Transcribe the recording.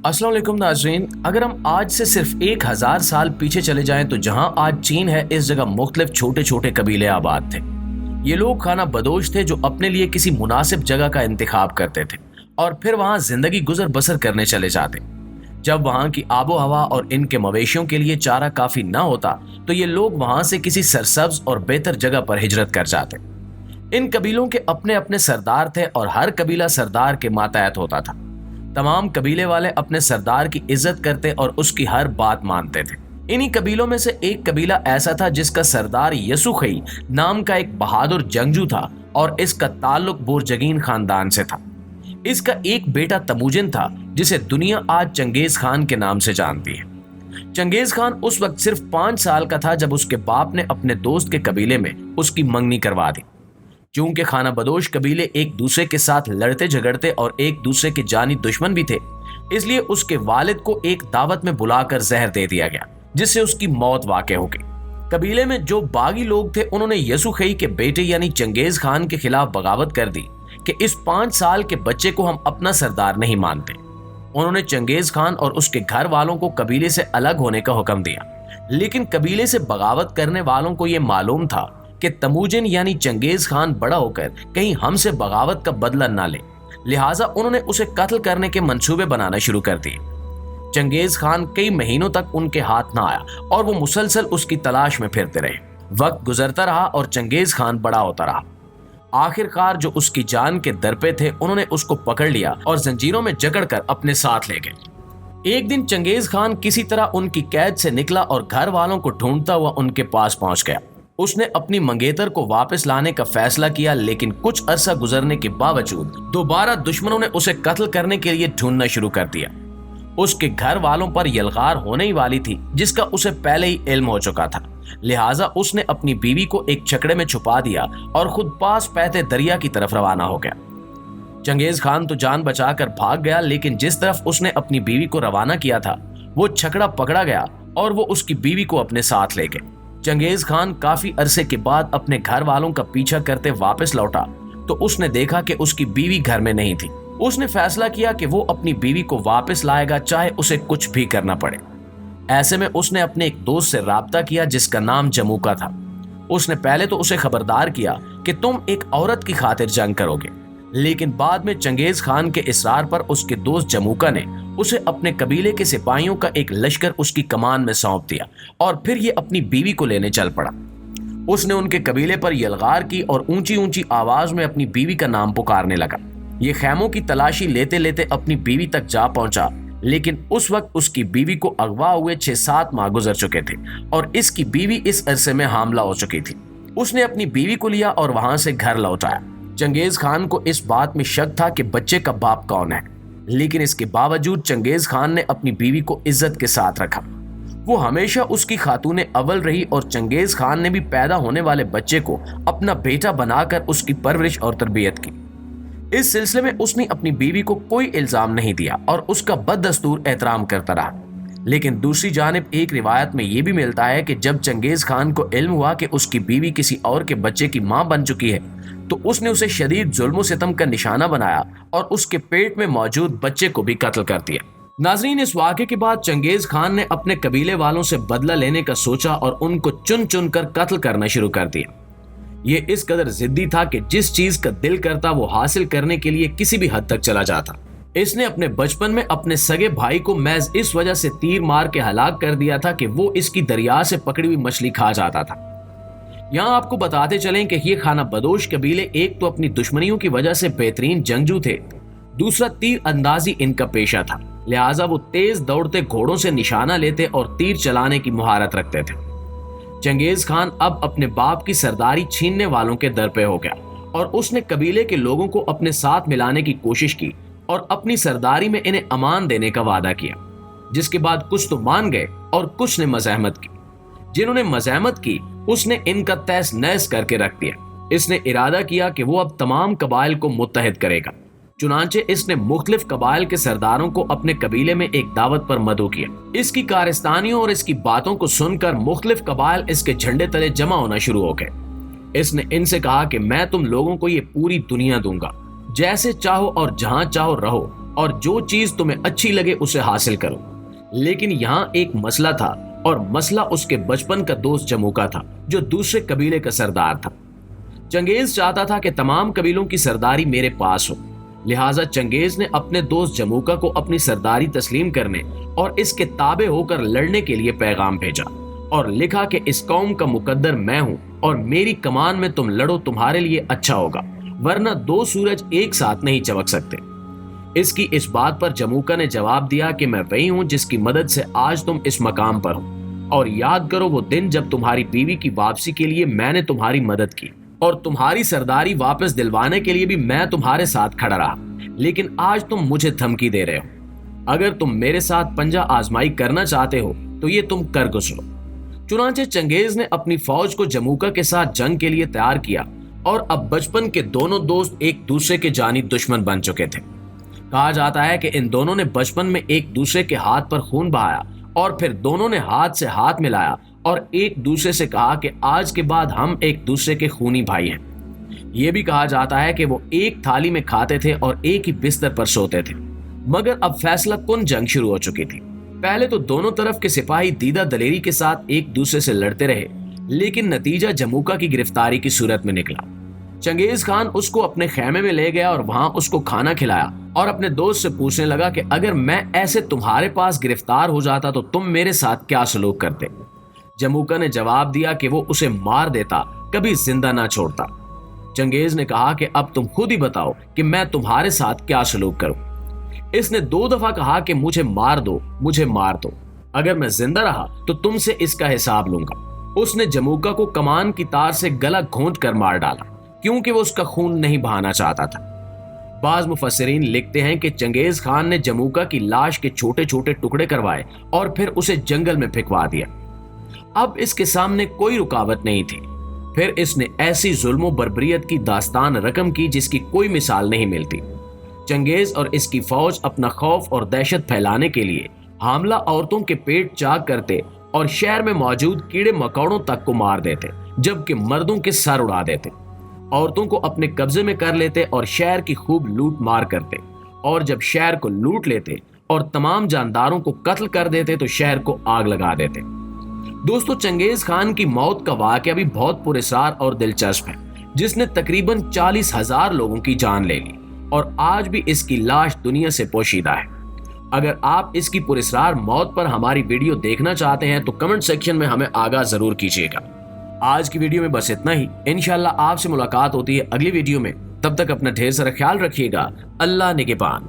अस्सलाम वालेकुम नाज़रीन, अगर हम आज से सिर्फ 1000 साल पीछे चले जाएं तो जहां आज चीन है, इस जगह मुख्तलिफ छोटे छोटे कबीले आबाद थे। ये लोग खाना बदोश थे जो अपने लिए किसी मुनासिब जगह का इंतखाब करते थे और फिर वहां जिंदगी गुजर बसर करने चले जाते। जब वहां की आबो हवा और इनके मवेशियों के लिए चारा काफी न होता तो ये लोग वहां से किसी सरसब्ज और बेहतर जगह पर हिजरत कर जाते। इन कबीलों के अपने अपने सरदार थे और हर कबीला सरदार के मातहत होता था। तमाम कबीले वाले अपने सरदार की इज्जत करते और उसकी हर बात मानते थे। इन्हीं कबीलों में से एक कबीला ऐसा था जिसका सरदार यसुखई नाम का एक बहादुर जंगजू था और इसका ताल्लुक बुरजगीन खानदान से था। इसका एक बेटा तमुजिन था जिसे दुनिया आज चंगेज खान के नाम से जानती है। चंगेज खान उस वक्त सिर्फ 5 साल का था जब उसके बाप ने अपने दोस्त के कबीले में उसकी मंगनी करवा दी। चूंकि खाना बदोश कबीले एक दूसरे के साथ लड़ते झगड़ते और एक दूसरे के जानी दुश्मन भी थे, इसलिए उसके वालिद को एक दावत में बुलाकर जहर दे दिया गया जिससे उसकी मौत वाक़ई हो गई। कबीले में जो बागी लोग थे उन्होंने यसुखई के बेटे यानी चंगेज खान के खिलाफ बगावत कर दी कि इस 5 साल के बच्चे को हम अपना सरदार नहीं मानते। उन्होंने चंगेज खान और उसके घर वालों को कबीले से अलग होने का हुक्म दिया, लेकिन कबीले से बगावत करने वालों को यह मालूम था कि तमुजिन यानी चंगेज खान बड़ा होकर कहीं हमसे बगावत का बदला ना ले, लिहाजा उन्होंने उसे कत्ल करने के मंसूबे बनाना शुरू कर दिए। चंगेज खान कई महीनों तक उनके हाथ ना आया और वो मुसलसल उसकी तलाश में फिरते रहे। वक्त गुजरता रहा और चंगेज खान बड़ा होता रहा। आखिरकार जो उसकी जान के दर पे थे उन्होंने उसको पकड़ लिया और जंजीरों में जकड़कर अपने साथ ले गए। एक दिन चंगेज खान किसी तरह उनकी कैद से निकला और घर वालों को ढूंढता हुआ उनके पास पहुंच गया। उसने अपनी मंगेतर को वापस लाने का फैसला किया, लेकिन कुछ अरसा गुजरने के बावजूद दोबारा दुश्मनों ने उसे कत्ल करने के लिए ढूंढना शुरू कर दिया। उसके घर वालों पर यलगार होने ही वाली थी जिसका उसे पहले ही इल्म हो चुका था, लिहाजा उसने अपनी बीवी को एक छकड़े में छुपा दिया और खुद पास बहते दरिया की तरफ रवाना हो गया। चंगेज खान तो जान बचाकर भाग गया, लेकिन जिस तरफ उसने अपनी बीवी को रवाना किया था वो छकड़ा पकड़ा गया और वो उसकी बीवी को अपने साथ ले गए। चंगेज खान काफी अरसे के बाद अपने घर वालों का पीछा करते वापस लौटा तो उसने देखा कि उसकी बीवी घर में नहीं थी। उसने फैसला किया कि वो अपनी बीवी को वापस लाएगा, चाहे उसे कुछ भी करना पड़े। ऐसे में उसने अपने एक दोस्त से राब्ता किया जिसका नाम जमूका था। उसने पहले तो उसे खबरदार किया कि तुम एक औरत की खातिर जंग करोगे, लेकिन बाद में चंगेज खान के इसरार पर उसके दोस्त जमूका ने उसे अपने कबीले के सिपाहियों का एक लश्कर उसकी कमान में सौंप दिया और फिर ये अपनी बीवी को लेने चल पड़ा। उसने उनके कबीले पर यलगार की और ऊंची ऊंची आवाज में अपनी बीवी का नाम पुकारने लगा। ये खैमों की तलाशी लेते लेते अपनी बीवी तक जा पहुंचा, लेकिन उस वक्त उसकी बीवी को अगवा हुए 6-7 माह गुजर चुके थे और इसकी बीवी इस अरसे में हामला हो चुकी थी। उसने अपनी बीवी को लिया और वहां से घर लौटाया। चंगेज खान को इस बात में शक था कि बच्चे का बाप कौन है, लेकिन इसके बावजूद चंगेज खान ने अपनी बीवी को इज्जत के साथ रखा। वो हमेशा उसकी खातूने अव्वल रही और चंगेज खान ने भी पैदा होने वाले बच्चे को अपना बेटा बनाकर उसकी परवरिश और तरबियत की। इस सिलसिले में उसने अपनी बीवी को कोई इल्जाम नहीं दिया और उसका बददस्तूर एहतराम करता रहा। लेकिन दूसरी जानिब एक रिवायत में यह भी मिलता है कि जब चंगेज खान को इल्म हुआ कि उसकी बीवी किसी और के बच्चे की मां बन चुकी है तो उसने उसे शदीद जुल्म सितम का निशाना बनाया और उसके पेट में मौजूद बच्चे को भी कत्ल कर दिया। नाजरीन, इस वाक़े के बाद चंगेज खान ने अपने कबीले वालों से बदला लेने का सोचा और उनको चुन चुन कर कत्ल करना शुरू कर दिया। ये इस कदर जिद्दी था कि जिस चीज का दिल करता वो हासिल करने के लिए किसी भी हद तक चला जाता। इसने अपने बचपन में अपने सगे भाई को महज इस वजह से तीर मार के हलाक कर दिया था कि वो इसकी दरिया से पकड़ी हुई मछली खा जाता था। यहाँ आपको बताते चलें कि ये खाना बदोश कबीले एक तो अपनी दुश्मनियों की वजह से बेहतरीन जंगजू थे, दूसरा तीर अंदाजी इनका पेशा था, लिहाजा वो तेज दौड़ते घोड़ों से निशाना लेते और तीर चलाने की मुहारत रखते थे। चंगेज खान अब अपने बाप की सरदारी छीनने वालों के दर पे हो गया और उसने कबीले के लोगों को अपने साथ मिलाने की कोशिश की और अपनी सरदारी में इन्हें अमान देने का वादा किया, जिसके बाद कुछ तो मान गए और कुछ ने मज़ाहमत की। जिन्होंने मज़ाहमत की उसने इनका तहस नहस करके रख दिया। इसने इरादा किया कि वो अब तमाम कबाइल को मुत्तहिद करेगा। चुनांचे इसने मुख्तलिफ कबाइल के सरदारों को अपने कबीले में एक दावत पर मदऊ किया। इसकी कारस्तानियों और इसकी बातों को सुनकर मुख्तलिफ कबाइल इसके झंडे तले जमा होना शुरू हो गए। इसने इनसे कहा कि मैं तुम लोगों को ये पूरी दुनिया दूंगा, जैसे चाहो और जहां चाहो रहो, اور جو چیز تمہیں اچھی لگے اسے حاصل کرو۔ لیکن یہاں ایک مسئلہ تھا، اور مسئلہ اس کے بچپن کا دوست جموکا تھا جو دوسرے قبیلے کا سردار تھا۔ چنگیز چاہتا تھا کہ تمام قبیلوں کی سرداری میرے پاس ہو، لہٰذا چنگیز نے اپنے دوست جموکا کو اپنی سرداری تسلیم کرنے اور اس کے تابع ہو کر لڑنے کے لیے پیغام بھیجا اور لکھا کہ اس قوم کا مقدر میں ہوں اور میری کمان میں تم لڑو، تمہارے لیے اچھا ہوگا، ورنہ دو سورج ایک ساتھ نہیں چمک سکتے۔ اس کی اس بات پر جموکا نے جواب دیا کہ میں وہی ہوں جس کی مدد سے آج تم اس مقام پر ہو، اور یاد کرو وہ دن جب تمہاری بیوی کی واپسی کے لیے میں نے تمہاری مدد کی اور تمہاری سرداری واپس دلوانے کے لیے بھی میں تمہارے ساتھ کھڑا رہا، لیکن آج تم مجھے دھمکی دے رہے ہو۔ اگر تم میرے ساتھ پنجہ آزمائی کرنا چاہتے ہو تو یہ تم کر گزرو۔ چنانچہ چنگیز نے اپنی فوج کو جموکا کے ساتھ جنگ کے لیے تیار کیا، اور اب بچپن کے دونوں دوست ایک دوسرے کے جانی دشمن بن چکے تھے۔ کہا جاتا ہے کہ ان دونوں نے بچپن میں ایک دوسرے کے ہاتھ پر خون بہایا، اور پھر دونوں نے ہاتھ سے ہاتھ ملایا اور ایک دوسرے سے کہا کہ آج کے بعد ہم ایک دوسرے کے خونی بھائی ہیں۔ یہ بھی کہا جاتا ہے کہ وہ ایک تھالی میں کھاتے تھے اور ایک ہی بستر پر سوتے تھے۔ مگر اب فیصلہ کن جنگ شروع ہو چکی تھی۔ پہلے تو دونوں طرف کے سپاہی دیدہ دلیری کے ساتھ ایک دوسرے سے لڑتے رہے، لیکن نتیجہ جموکا کی گرفتاری کی صورت میں نکلا۔ چنگیز خان اس کو اپنے خیمے میں لے گیا اور وہاں اس کو کھانا کھلایا اور اپنے دوست سے پوچھنے لگا کہ اگر میں ایسے تمہارے پاس گرفتار ہو جاتا تو تم میرے ساتھ کیا سلوک کرتے؟ جموکا نے جواب دیا کہ وہ اسے مار دیتا، کبھی زندہ نہ چھوڑتا۔ چنگیز نے کہا کہ اب تم خود ہی بتاؤ کہ میں تمہارے ساتھ کیا سلوک کروں۔ اس نے 2 دفعہ کہا کہ مجھے مار دو، مجھے مار دو، اگر میں زندہ رہا تو تم سے اس کا حساب لوں گا۔ اس نے جموکا کو کمان کی تار سے گلا گھونٹ کر مار ڈالا، کیونکہ وہ اس کا خون نہیں بہانا چاہتا تھا۔ بعض مفسرین لکھتے ہیں کہ چنگیز خان نے جموکا کی لاش کے چھوٹے چھوٹے ٹکڑے کروائے اور پھر اسے جنگل میں پھینکوا دیا۔ اب اس کے سامنے کوئی رکاوٹ نہیں تھی۔ پھر اس نے ایسی ظلم و بربریت کی داستان رقم کی جس کی کوئی مثال نہیں ملتی۔ چنگیز اور اس کی فوج اپنا خوف اور دہشت پھیلانے کے لیے حاملہ عورتوں کے پیٹ چاک کرتے اور شہر میں موجود کیڑے مکوڑوں تک کو مار دیتے، جبکہ مردوں کے سر اڑا دیتے۔ عورتوں کو اپنے قبضے میں کر لیتے اور شہر کی خوب لوٹ مار کرتے، اور جب شہر کو لوٹ لیتے اور تمام جانداروں کو قتل کر دیتے تو شہر کو آگ لگا دیتے۔ دوستو، چنگیز خان کی موت کا واقعہ بھی بہت پراسرار اور دلچسپ ہے، جس نے تقریباً 40,000 لوگوں کی جان لے لی، اور آج بھی اس کی لاش دنیا سے پوشیدہ ہے۔ اگر آپ اس کی پراسرار موت پر ہماری ویڈیو دیکھنا چاہتے ہیں تو کمنٹ سیکشن میں ہمیں آگاہ ضرور کیجیے گا۔ آج کی ویڈیو میں بس اتنا ہی۔ انشاءاللہ آپ سے ملاقات ہوتی ہے اگلی ویڈیو میں۔ تب تک اپنا ڈھیر سارا خیال رکھیے گا۔ اللہ نگہبان۔